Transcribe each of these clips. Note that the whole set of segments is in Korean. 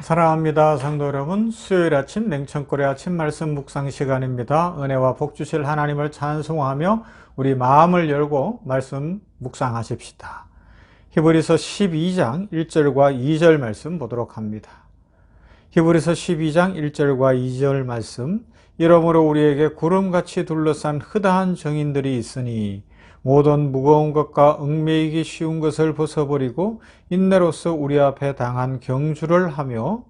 사랑합니다. 성도 여러분, 수요일 아침 냉천골의 아침 말씀 묵상 시간입니다. 은혜와 복 주실 하나님을 찬송하며 우리 마음을 열고 말씀 묵상하십시다. 히브리서 12장 1절과 2절 말씀 보도록 합니다. 히브리서 12장 1절과 2절 말씀. 이러므로 우리에게 구름같이 둘러싼 흐다한 정인들이 있으니 모든 무거운 것과 얽매이기 쉬운 것을 벗어버리고 인내로서 우리 앞에 당한 경주를 하며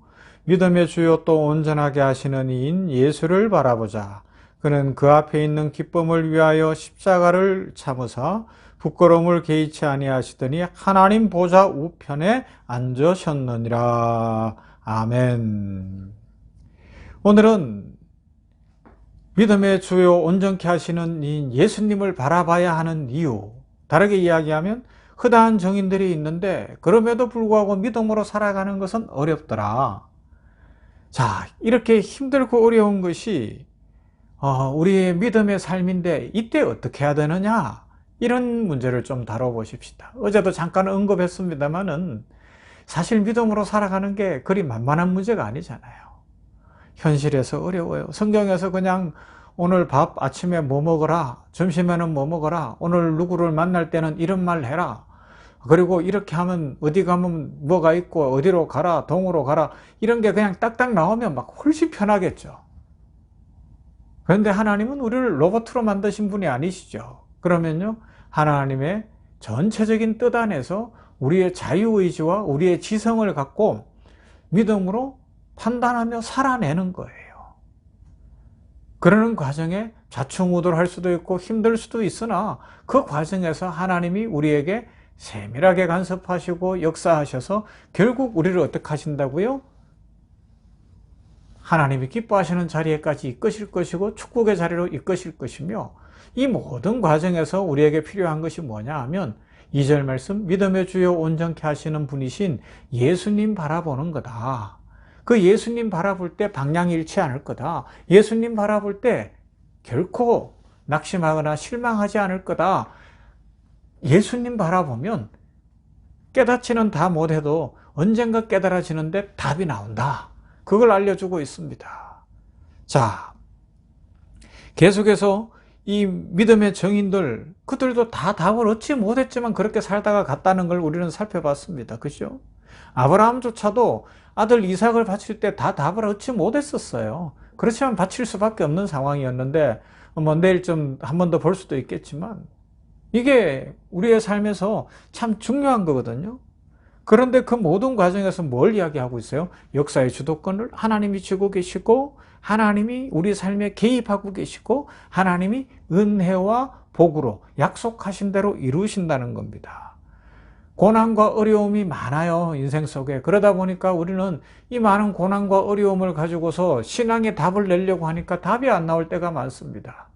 믿음의 주요 또 온전하게 하시는 이인 예수를 바라보자. 그는 그 앞에 있는 기쁨을 위하여 십자가를 참으사 부끄러움을 개의치 아니하시더니 하나님 보좌 우편에 앉으셨느니라. 아멘. 오늘은 믿음의 주요 온전케 하시는 이 예수님을 바라봐야 하는 이유, 다르게 이야기하면 흐다한 정인들이 있는데 그럼에도 불구하고 믿음으로 살아가는 것은 어렵더라. 자, 이렇게 힘들고 어려운 것이 우리의 믿음의 삶인데 이때 어떻게 해야 되느냐, 이런 문제를 좀 다뤄보십시다. 어제도 잠깐 언급했습니다마는 사실 믿음으로 살아가는 게 그리 만만한 문제가 아니잖아요. 현실에서 어려워요. 성경에서 그냥 오늘 밥 아침에 뭐 먹어라, 점심에는 뭐 먹어라, 오늘 누구를 만날 때는 이런 말 해라, 그리고 이렇게 하면 어디 가면 뭐가 있고 어디로 가라, 동으로 가라, 이런 게 그냥 딱딱 나오면 막 훨씬 편하겠죠. 그런데 하나님은 우리를 로봇으로 만드신 분이 아니시죠. 그러면요, 하나님의 전체적인 뜻 안에서 우리의 자유의지와 우리의 지성을 갖고 믿음으로 판단하며 살아내는 거예요. 그러는 과정에 좌충우돌할 수도 있고 힘들 수도 있으나 그 과정에서 하나님이 우리에게 세밀하게 간섭하시고 역사하셔서 결국 우리를 어떻게 하신다고요? 하나님이 기뻐하시는 자리에까지 이끄실 것이고 축복의 자리로 이끄실 것이며, 이 모든 과정에서 우리에게 필요한 것이 뭐냐 하면 2절 말씀, 믿음의 주요 온전케 하시는 분이신 예수님 바라보는 거다. 그 예수님 바라볼 때 방향이 잃지 않을 거다. 예수님 바라볼 때 결코 낙심하거나 실망하지 않을 거다. 예수님 바라보면 깨닫지는 다 못해도 언젠가 깨달아지는데 답이 나온다. 그걸 알려주고 있습니다. 자, 계속해서 이 믿음의 정인들, 그들도 다 답을 얻지 못했지만 그렇게 살다가 갔다는 걸 우리는 살펴봤습니다. 그죠? 아브라함조차도 아들 이삭을 바칠 때 다 답을 얻지 못했었어요. 그렇지만 바칠 수밖에 없는 상황이었는데, 뭐 내일 좀 한 번 더 볼 수도 있겠지만, 이게 우리의 삶에서 참 중요한 거거든요. 그런데 그 모든 과정에서 뭘 이야기하고 있어요? 역사의 주도권을 하나님이 쥐고 계시고, 하나님이 우리 삶에 개입하고 계시고, 하나님이 은혜와 복으로 약속하신 대로 이루신다는 겁니다. 고난과 어려움이 많아요, 인생 속에. 그러다 보니까 우리는 이 많은 고난과 어려움을 가지고서 신앙의 답을 내려고 하니까 답이 안 나올 때가 많습니다.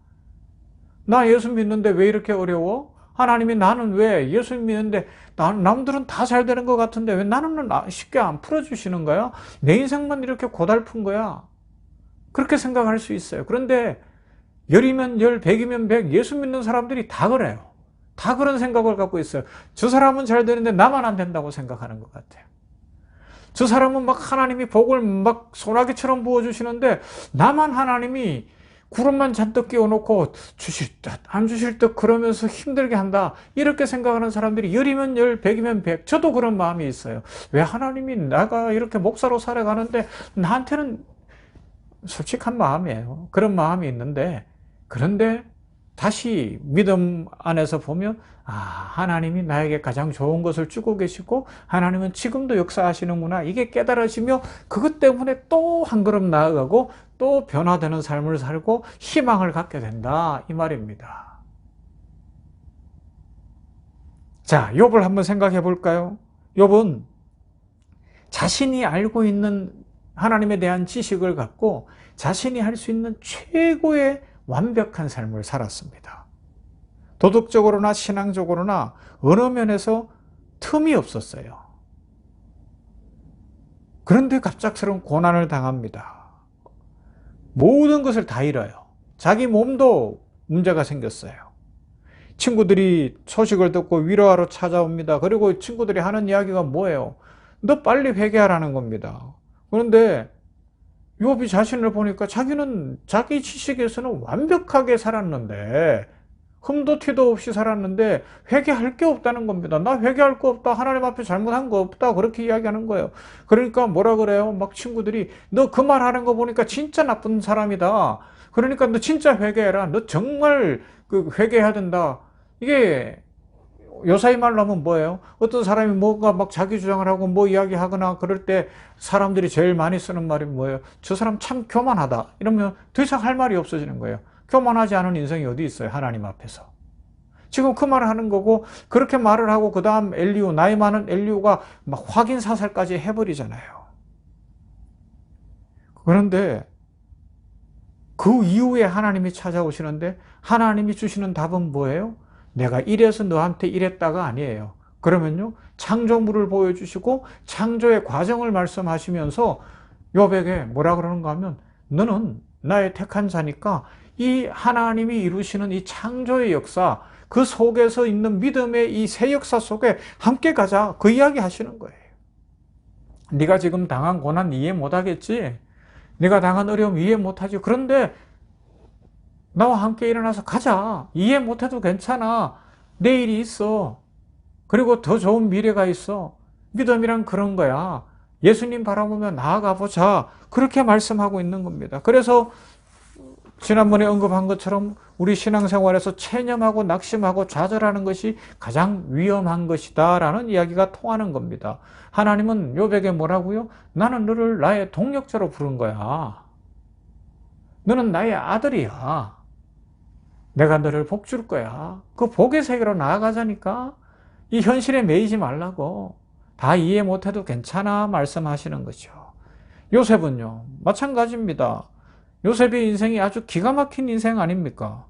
나 예수 믿는데 왜 이렇게 어려워? 하나님이 나는 왜 예수 믿는데 남들은 다 잘 되는 것 같은데 왜 나는 쉽게 안 풀어주시는 거야? 내 인생만 이렇게 고달픈 거야? 그렇게 생각할 수 있어요. 그런데 열이면 열, 백이면 백, 예수 믿는 사람들이 다 그래요. 다 그런 생각을 갖고 있어요. 저 사람은 잘 되는데 나만 안 된다고 생각하는 것 같아요. 저 사람은 막 하나님이 복을 막 소나기처럼 부어주시는데 나만 하나님이 구름만 잔뜩 끼워놓고 주실 듯 안 주실 듯 그러면서 힘들게 한다. 이렇게 생각하는 사람들이 열이면 열, 백이면 백. 저도 그런 마음이 있어요. 왜 하나님이 내가 이렇게 목사로 살아가는데 나한테는, 솔직한 마음이에요. 그런 마음이 있는데, 그런데 다시 믿음 안에서 보면 하나님이 나에게 가장 좋은 것을 주고 계시고 하나님은 지금도 역사하시는구나, 이게 깨달아지며 그것 때문에 또 한 걸음 나아가고 또 변화되는 삶을 살고 희망을 갖게 된다, 이 말입니다. 자, 욥을 한번 생각해 볼까요? 욥은 자신이 알고 있는 하나님에 대한 지식을 갖고 자신이 할 수 있는 최고의 완벽한 삶을 살았습니다. 도덕적으로나 신앙적으로나 어느 면에서 틈이 없었어요. 그런데 갑작스러운 고난을 당합니다. 모든 것을 다 잃어요. 자기 몸도 문제가 생겼어요. 친구들이 소식을 듣고 위로하러 찾아옵니다. 그리고 친구들이 하는 이야기가 뭐예요? 너 빨리 회개하라는 겁니다. 그런데 욥이 자신을 보니까 자기는 자기 지식에서는 완벽하게 살았는데, 흠도 티도 없이 살았는데 회개할 게 없다는 겁니다. 나 회개할 거 없다. 하나님 앞에 잘못한 거 없다. 그렇게 이야기하는 거예요. 그러니까 뭐라 그래요? 막 친구들이 너 그 말 하는 거 보니까 진짜 나쁜 사람이다. 그러니까 너 진짜 회개해라. 너 정말 그 회개해야 된다. 이게 요사이 말로 하면 뭐예요? 어떤 사람이 뭔가 막 자기 주장을 하고 뭐 이야기하거나 그럴 때 사람들이 제일 많이 쓰는 말이 뭐예요? 저 사람 참 교만하다. 이러면 더 이상 할 말이 없어지는 거예요. 교만하지 않은 인생이 어디 있어요? 하나님 앞에서. 지금 그 말을 하는 거고, 그렇게 말을 하고 그 다음 엘리후, 나이 많은 엘리후가 막 확인 사살까지 해버리잖아요. 그런데 그 이후에 하나님이 찾아오시는데 하나님이 주시는 답은 뭐예요? 내가 이래서 너한테 이랬다가 아니에요. 그러면요, 창조물을 보여주시고 창조의 과정을 말씀하시면서 욥에게 뭐라 그러는가 하면, 너는 나의 택한 자니까 이 하나님이 이루시는 이 창조의 역사, 그 속에서 있는 믿음의 이 새 역사 속에 함께 가자. 그 이야기 하시는 거예요. 네가 지금 당한 고난 이해 못하겠지? 네가 당한 어려움 이해 못하지? 그런데 나와 함께 일어나서 가자. 이해 못해도 괜찮아. 내일이 있어. 그리고 더 좋은 미래가 있어. 믿음이란 그런 거야. 예수님 바라보며 나아가 보자. 그렇게 말씀하고 있는 겁니다. 그래서 지난번에 언급한 것처럼 우리 신앙생활에서 체념하고 낙심하고 좌절하는 것이 가장 위험한 것이다 라는 이야기가 통하는 겁니다. 하나님은 욥에게 뭐라고요? 나는 너를 나의 동력자로 부른 거야. 너는 나의 아들이야. 내가 너를 복 줄 거야. 그 복의 세계로 나아가자니까. 이 현실에 매이지 말라고. 다 이해 못해도 괜찮아 말씀하시는 거죠. 요셉은요, 마찬가지입니다. 요셉의 인생이 아주 기가 막힌 인생 아닙니까?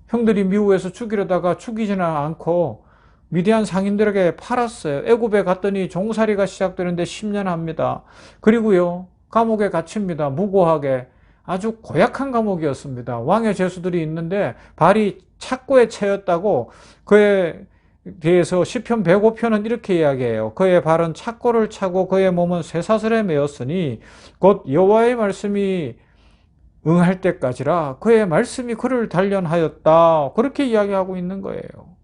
형들이 미국에서 죽이려다가 죽이지는 않고 미디안 상인들에게 팔았어요. 애굽에 갔더니 종살이가 시작되는데 10년 합니다. 그리고요, 감옥에 갇힙니다. 무고하게. 아주 고약한 감옥이었습니다. 왕의 죄수들이 있는데 발이 착고에 채였다고, 그에 대해서 시편 105편은 이렇게 이야기해요. 그의 발은 착고를 차고 그의 몸은 쇠사슬에 매였으니 곧 여호와의 말씀이 응할 때까지라 그의 말씀이 그를 단련하였다. 그렇게 이야기하고 있는 거예요.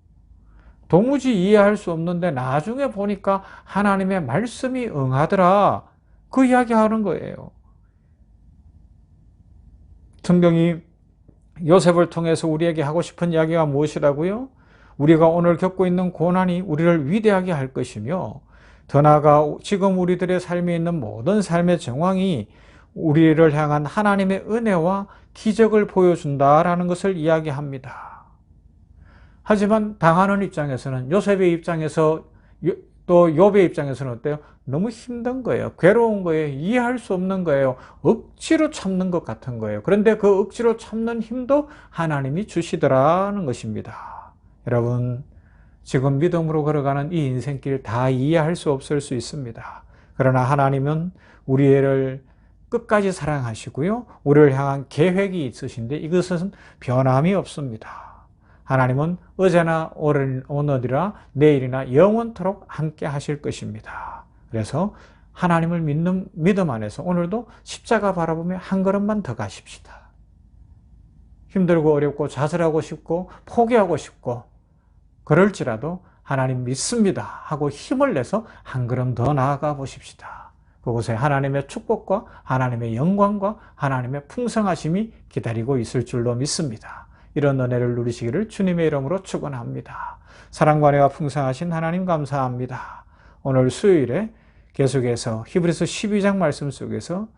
도무지 이해할 수 없는데 나중에 보니까 하나님의 말씀이 응하더라. 그 이야기하는 거예요. 성경이 요셉을 통해서 우리에게 하고 싶은 이야기가 무엇이라고요? 우리가 오늘 겪고 있는 고난이 우리를 위대하게 할 것이며, 더 나아가 지금 우리들의 삶에 있는 모든 삶의 정황이 우리를 향한 하나님의 은혜와 기적을 보여준다라는 것을 이야기합니다. 하지만 당하는 입장에서는, 요셉의 입장에서 또 욥의 입장에서는 어때요? 너무 힘든 거예요. 괴로운 거예요. 이해할 수 없는 거예요. 억지로 참는 것 같은 거예요. 그런데 그 억지로 참는 힘도 하나님이 주시더라는 것입니다. 여러분, 지금 믿음으로 걸어가는 이 인생길 다 이해할 수 없을 수 있습니다. 그러나 하나님은 우리를 끝까지 사랑하시고요, 우리를 향한 계획이 있으신데 이것은 변함이 없습니다. 하나님은 어제나 오늘이나 내일이나 영원토록 함께 하실 것입니다. 그래서 하나님을 믿는 믿음 안에서 오늘도 십자가 바라보며 한 걸음만 더 가십시다. 힘들고 어렵고 좌절하고 싶고 포기하고 싶고 그럴지라도 하나님 믿습니다 하고 힘을 내서 한 걸음 더 나아가 보십시다. 그곳에 하나님의 축복과 하나님의 영광과 하나님의 풍성하심이 기다리고 있을 줄로 믿습니다. 이런 은혜를 누리시기를 주님의 이름으로 축원합니다. 사랑과 은혜가 풍성하신 하나님 감사합니다. 오늘 수요일에 계속해서 히브리서 12장 말씀 속에서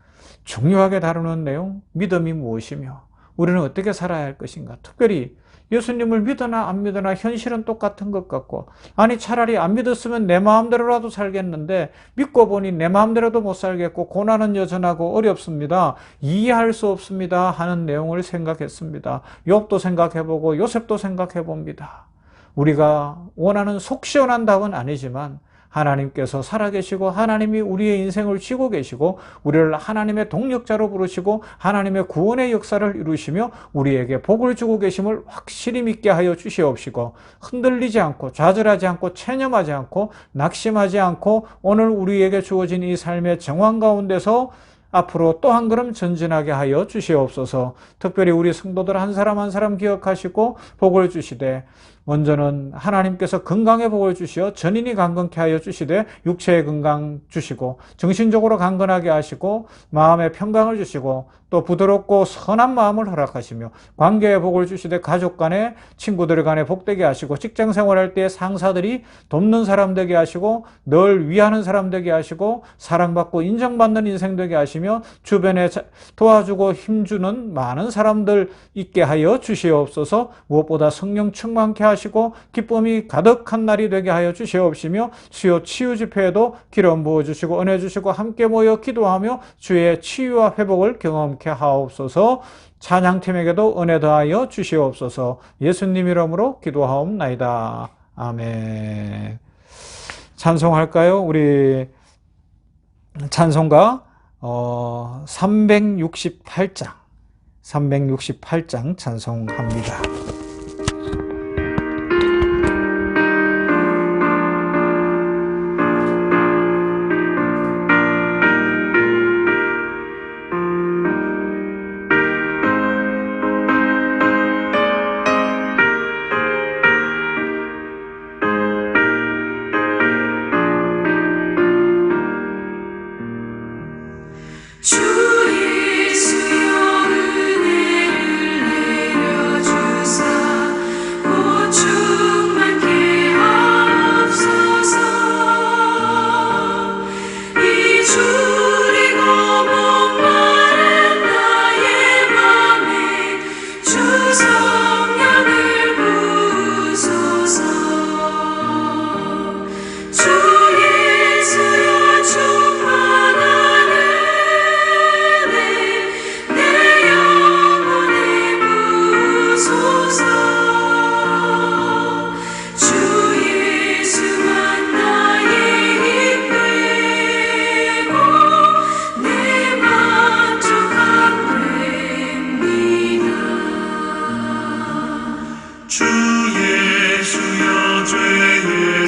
중요하게 다루는 내용, 믿음이 무엇이며 우리는 어떻게 살아야 할 것인가. 특별히 예수님을 믿으나 안 믿으나 현실은 똑같은 것 같고, 아니 차라리 안 믿었으면 내 마음대로라도 살겠는데 믿고 보니 내 마음대로도 못 살겠고 고난은 여전하고 어렵습니다. 이해할 수 없습니다 하는 내용을 생각했습니다. 욥도 생각해보고 요셉도 생각해봅니다. 우리가 원하는 속 시원한 답은 아니지만 하나님께서 살아계시고 하나님이 우리의 인생을 쥐고 계시고 우리를 하나님의 동력자로 부르시고 하나님의 구원의 역사를 이루시며 우리에게 복을 주고 계심을 확실히 믿게 하여 주시옵시고 흔들리지 않고 좌절하지 않고 체념하지 않고 낙심하지 않고 오늘 우리에게 주어진 이 삶의 정황 가운데서 앞으로 또 한 걸음 전진하게 하여 주시옵소서. 특별히 우리 성도들 한 사람 한 사람 기억하시고 복을 주시되 먼저는 하나님께서 건강의 복을 주시어 전인이 강건케 하여 주시되 육체의 건강 주시고 정신적으로 강건하게 하시고 마음의 평강을 주시고 또 부드럽고 선한 마음을 허락하시며 관계의 복을 주시되 가족 간에 친구들 간에 복되게 하시고 직장 생활할 때 상사들이 돕는 사람 되게 하시고 늘 위하는 사람 되게 하시고 사랑받고 인정받는 인생 되게 하시며 주변에 도와주고 힘주는 많은 사람들 있게 하여 주시옵소서. 무엇보다 성령 충만케 하시고 기쁨이 가득한 날이 되게 하여 주시옵시며 수요 치유 집회에도 기름 부어주시고 은혜 주시고 함께 모여 기도하며 주의 치유와 회복을 경험케 하옵소서. 찬양팀에게도 은혜 더하여 주시옵소서. 예수님 이름으로 기도하옵나이다. 아멘. 찬송할까요? 우리 찬송가 368장 찬송합니다. 주의 수여 은혜를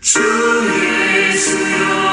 주 예수여